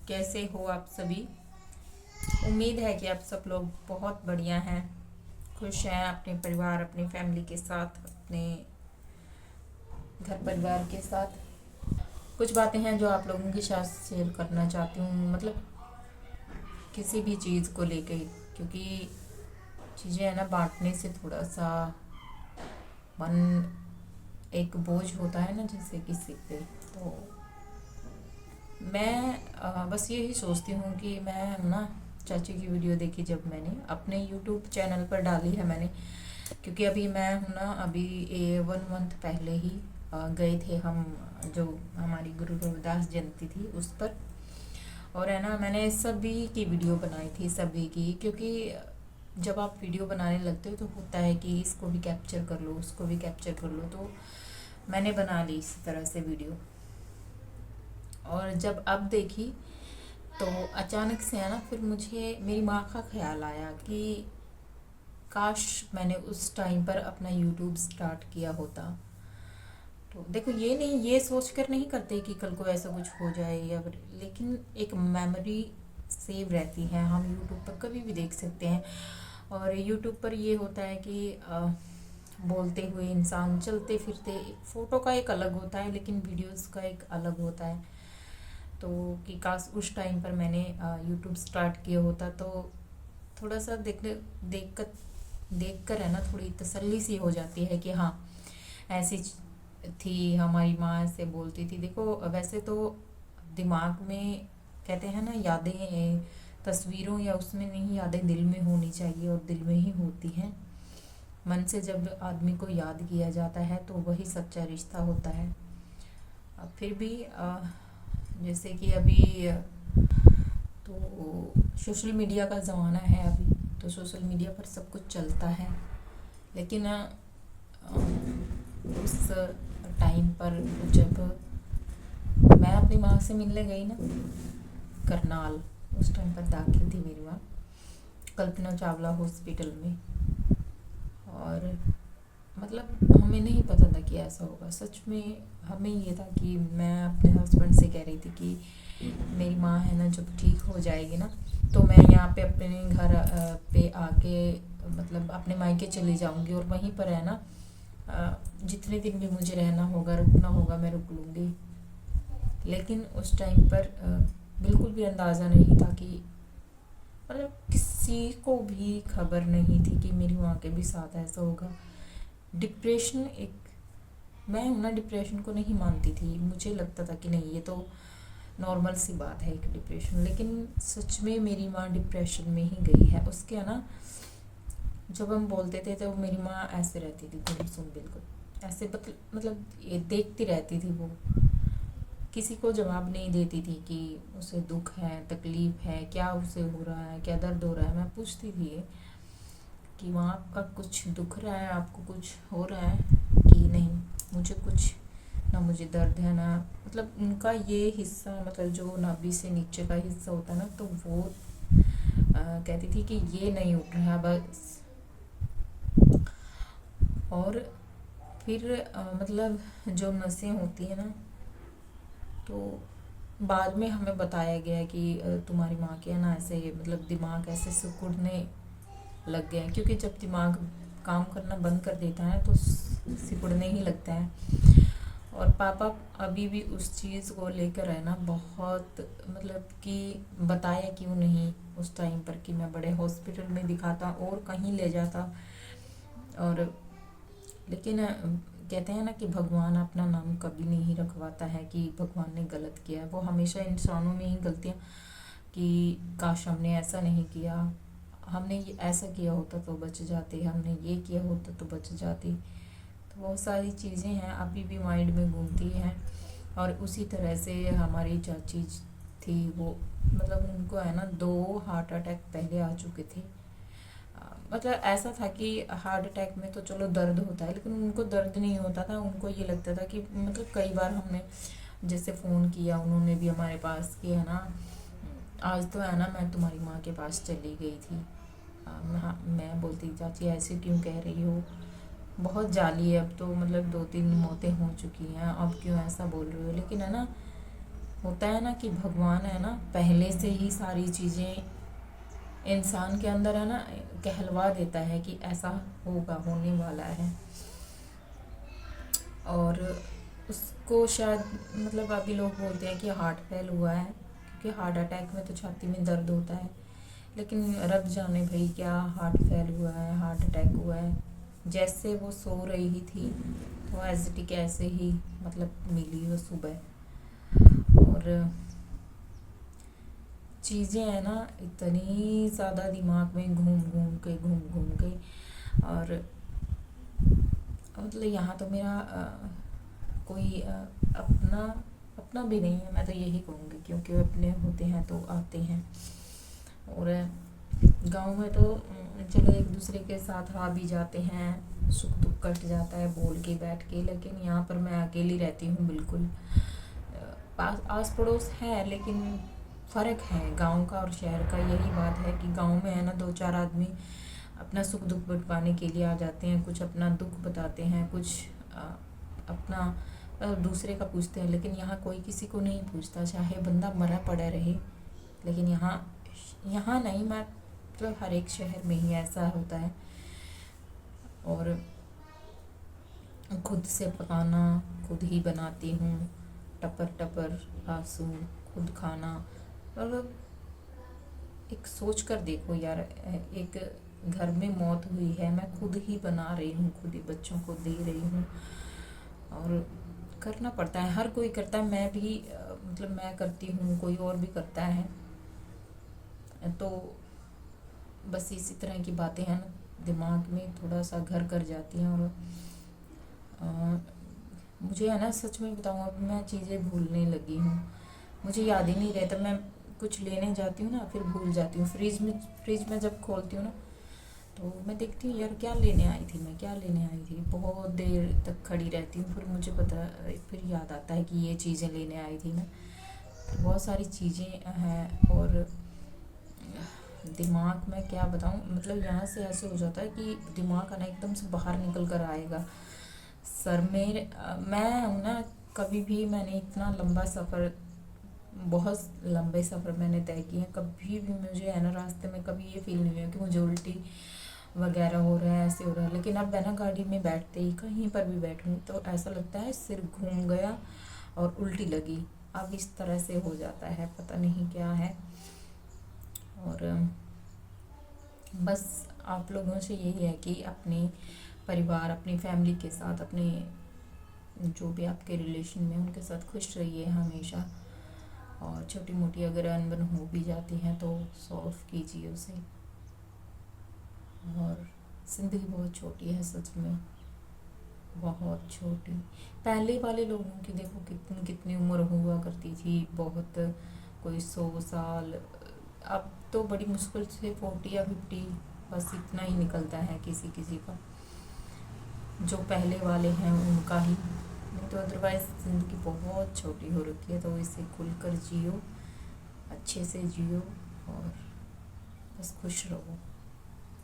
कैसे हो आप सभी। उम्मीद है कि आप सब लोग बहुत बढ़िया हैं, खुश हैं अपने परिवार अपनी फैमिली के साथ, अपने घर परिवार के साथ। कुछ बातें हैं जो आप लोगों के साथ शेयर करना चाहती हूँ, मतलब किसी भी चीज़ को लेके, क्योंकि चीज़ें है ना बांटने से थोड़ा सा मन एक बोझ होता है ना, जैसे किसी पे। तो मैं बस यही सोचती हूँ कि मैं ना चाची की वीडियो देखी जब मैंने अपने यूट्यूब चैनल पर डाली है मैंने, क्योंकि अभी मैं हूँ ना, अभी 1 मंथ पहले ही गए थे हम, जो हमारी गुरु रविदास जयंती थी उस पर। और है ना, मैंने सभी की वीडियो बनाई थी, सभी की, क्योंकि जब आप वीडियो बनाने लगते हो तो होता है कि इसको भी कैप्चर कर लो, उसको भी कैप्चर कर लो। तो मैंने बना ली इसी तरह से वीडियो। और जब अब देखी तो अचानक से है ना, फिर मुझे मेरी माँ का ख्याल आया कि काश मैंने उस टाइम पर अपना यूट्यूब स्टार्ट किया होता। तो देखो, ये नहीं, ये सोच कर नहीं करते कि कल को ऐसा कुछ हो जाए या लेकिन एक मेमोरी सेव रहती है, हम यूट्यूब पर कभी भी देख सकते हैं। और यूट्यूब पर ये होता है कि बोलते हुए इंसान चलते फिरते, फ़ोटो का एक अलग होता है लेकिन वीडियोस का एक अलग होता है। तो कि काश उस टाइम पर मैंने यूट्यूब स्टार्ट किया होता, तो थोड़ा सा देख कर है ना, थोड़ी तसल्ली सी हो जाती है कि हाँ, ऐसी थी हमारी माँ, ऐसे बोलती थी। देखो, वैसे तो दिमाग में कहते हैं ना, यादें तस्वीरों या उसमें नहीं, यादें दिल में होनी चाहिए और दिल में ही होती हैं। मन से जब आदमी को याद किया जाता है तो वही सच्चा रिश्ता होता है। अब फिर भी जैसे कि अभी तो सोशल मीडिया का ज़माना है अभी, तो सोशल मीडिया पर सब कुछ चलता है। लेकिन उस टाइम पर जब मैं अपनी माँ से मिलने गई ना, करनाल, उस टाइम पर दाखिल थी मेरी माँ कल्पना चावला हॉस्पिटल में। और मतलब हमें नहीं पता था कि ऐसा होगा, सच में। हमें ये था कि मैं अपने हस्बैंड से कह रही थी कि मेरी माँ है ना, जब ठीक हो जाएगी ना, तो मैं यहाँ पे अपने घर पे आके, मतलब अपने मायके चली जाऊँगी और वहीं पर है ना, जितने दिन भी मुझे रहना होगा, रुकना होगा, मैं रुक लूँगी। लेकिन उस टाइम पर बिल्कुल भी अंदाज़ा नहीं था कि, मतलब किसी को भी खबर नहीं थी कि मेरी माँ के भी साथ ऐसा होगा। डिप्रेशन एक, मैं हूँ ना, डिप्रेशन को नहीं मानती थी। मुझे लगता था कि नहीं, ये तो नॉर्मल सी बात है एक डिप्रेशन। लेकिन सच में मेरी माँ डिप्रेशन में ही गई है। उसके है ना, जब हम बोलते थे तो मेरी माँ ऐसे रहती थी, गुमसुम बिल्कुल ऐसे, मतलब ये देखती रहती थी वो, किसी को जवाब नहीं देती थी कि उसे दुख है, तकलीफ है, क्या उसे हो रहा है, क्या दर्द हो रहा है। मैं पूछती थी ये कि वहाँ आपका कुछ दुख रहा है, आपको कुछ हो रहा है कि नहीं, मुझे कुछ ना, मुझे दर्द है ना। मतलब उनका ये हिस्सा, मतलब जो नाभि से नीचे का हिस्सा होता है ना, तो वो कहती थी कि ये नहीं उठ रहा है बस। और फिर मतलब जो नसें होती है ना, तो बाद में हमें बताया गया कि तुम्हारी माँ के है ना, ऐसे मतलब दिमाग ऐसे सिकुड़ने लग गया है, क्योंकि जब दिमाग काम करना बंद कर देता है तो सिकुड़ने ही लगता है। और पापा अभी भी उस चीज़ को लेकर है ना, बहुत, मतलब कि बताया क्यों नहीं उस टाइम पर कि मैं बड़े हॉस्पिटल में दिखाता और कहीं ले जाता। और लेकिन कहते हैं ना कि भगवान अपना नाम कभी नहीं रखवाता है कि भगवान ने गलत किया है। वो हमेशा इंसानों में ही गलतियाँ, कि काश हमने ऐसा नहीं किया, हमने ये ऐसा किया होता तो बच जाते, हमने ये किया होता तो बच जाती। तो बहुत सारी चीज़ें हैं अभी भी माइंड में घूमती हैं। और उसी तरह से हमारी चाची थी, वो मतलब उनको है ना 2 हार्ट अटैक पहले आ चुके थे। मतलब ऐसा था कि हार्ट अटैक में तो चलो दर्द होता है, लेकिन उनको दर्द नहीं होता था। उनको ये लगता था कि, मतलब कई बार हमने जैसे फ़ोन किया, उन्होंने भी हमारे पास कि है ना, आज तो है ना मैं तुम्हारी माँ के पास चली गई थी। हाँ, मैं बोलती चाची ऐसे क्यों कह रही हो, बहुत जाली है अब तो, मतलब 2-3 मौतें हो चुकी हैं, अब क्यों ऐसा बोल रही हो। लेकिन है ना, होता है ना कि भगवान है ना पहले से ही सारी चीज़ें इंसान के अंदर है ना कहलवा देता है कि ऐसा होगा, होने वाला है। और उसको शायद मतलब अभी लोग बोलते हैं कि हार्ट फेल हुआ है, क्योंकि हार्ट अटैक में तो छाती में दर्द होता है। लेकिन रब जाने भाई क्या हार्ट फेल हुआ है, हार्ट अटैक हुआ है। जैसे वो सो रही ही थी तो एज इट ऐसे ही मतलब मिली वो सुबह। और चीज़ें हैं ना इतनी ज़्यादा दिमाग में घूम घूम के और मतलब यहाँ तो मेरा कोई अपना अपना भी नहीं है, मैं तो यही कहूँगी, क्योंकि वो अपने होते हैं तो आते हैं। और गांव में तो चलो एक दूसरे के साथ आ भी जाते हैं, सुख दुख कट जाता है बोल के बैठ के। लेकिन यहाँ पर मैं अकेली रहती हूँ बिल्कुल। पास आस पड़ोस है लेकिन फ़र्क है गांव का और शहर का। यही बात है कि गांव में है ना दो चार आदमी अपना सुख दुख बटवाने के लिए आ जाते हैं, कुछ अपना दुख बताते हैं, कुछ अपना दूसरे का पूछते हैं। लेकिन यहाँ कोई किसी को नहीं पूछता, चाहे बंदा मरा पड़ा रहे। लेकिन यहाँ यहाँ नहीं, मैं मतलब हर एक शहर में ही ऐसा होता है। और खुद से पकाना खुद ही बनाती हूँ, टपर टपर आंसू खुद खाना। मतलब एक सोच कर देखो यार, एक घर में मौत हुई है, मैं खुद ही बना रही हूँ, खुद ही बच्चों को दे रही हूँ। और करना पड़ता है, हर कोई करता है, मैं भी मतलब मैं करती हूँ, कोई और भी करता है। तो बस इसी तरह की बातें हैं ना दिमाग में थोड़ा सा घर कर जाती हैं। और मुझे है ना सच में बताऊँ, अब मैं चीज़ें भूलने लगी हूँ, मुझे याद ही नहीं रहता। मैं कुछ लेने जाती हूँ ना फिर भूल जाती हूँ। फ्रिज में जब खोलती हूँ ना तो मैं देखती हूँ यार क्या लेने आई थी, मैं क्या लेने आई थी। बहुत देर तक खड़ी रहती हूँ, फिर मुझे पता, फिर याद आता है कि ये चीज़ें लेने आई थी मैं। बहुत सारी चीज़ें हैं। और दिमाग में क्या बताऊँ, मतलब यहाँ से ऐसे हो जाता है कि दिमाग है ना एकदम से बाहर निकल कर आएगा सर में। मैं हूँ ना, कभी भी मैंने इतना लंबा सफ़र, बहुत लंबे सफ़र मैंने तय किए हैं, कभी भी मुझे है ना रास्ते में कभी ये फील नहीं हुआ कि मुझे उल्टी वगैरह हो रहा है, ऐसे हो रहा है। लेकिन अब मैं ना गाड़ी में बैठते ही कहीं पर भी बैठूँ तो ऐसा लगता है सिर घूम गया और उल्टी लगी। अब इस तरह से हो जाता है, पता नहीं क्या है। और बस आप लोगों से यही है कि अपने परिवार, अपनी फैमिली के साथ, अपने जो भी आपके रिलेशन में उनके साथ खुश रहिए हमेशा। और छोटी मोटी अगर अनबन हो भी जाती हैं तो सॉल्व कीजिए उसे। और ज़िंदगी बहुत छोटी है सच में, बहुत छोटी। पहले वाले लोगों की देखो कितनी कितनी उम्र हुआ करती थी, बहुत, कोई 100 साल। अब तो बड़ी मुश्किल से 40 या 50, बस इतना ही निकलता है किसी किसी का, जो पहले वाले हैं उनका ही। नहीं तो अदरवाइज़ ज़िंदगी बहुत छोटी हो रखी है। तो इसे खुलकर जियो, अच्छे से जियो और बस खुश रहो।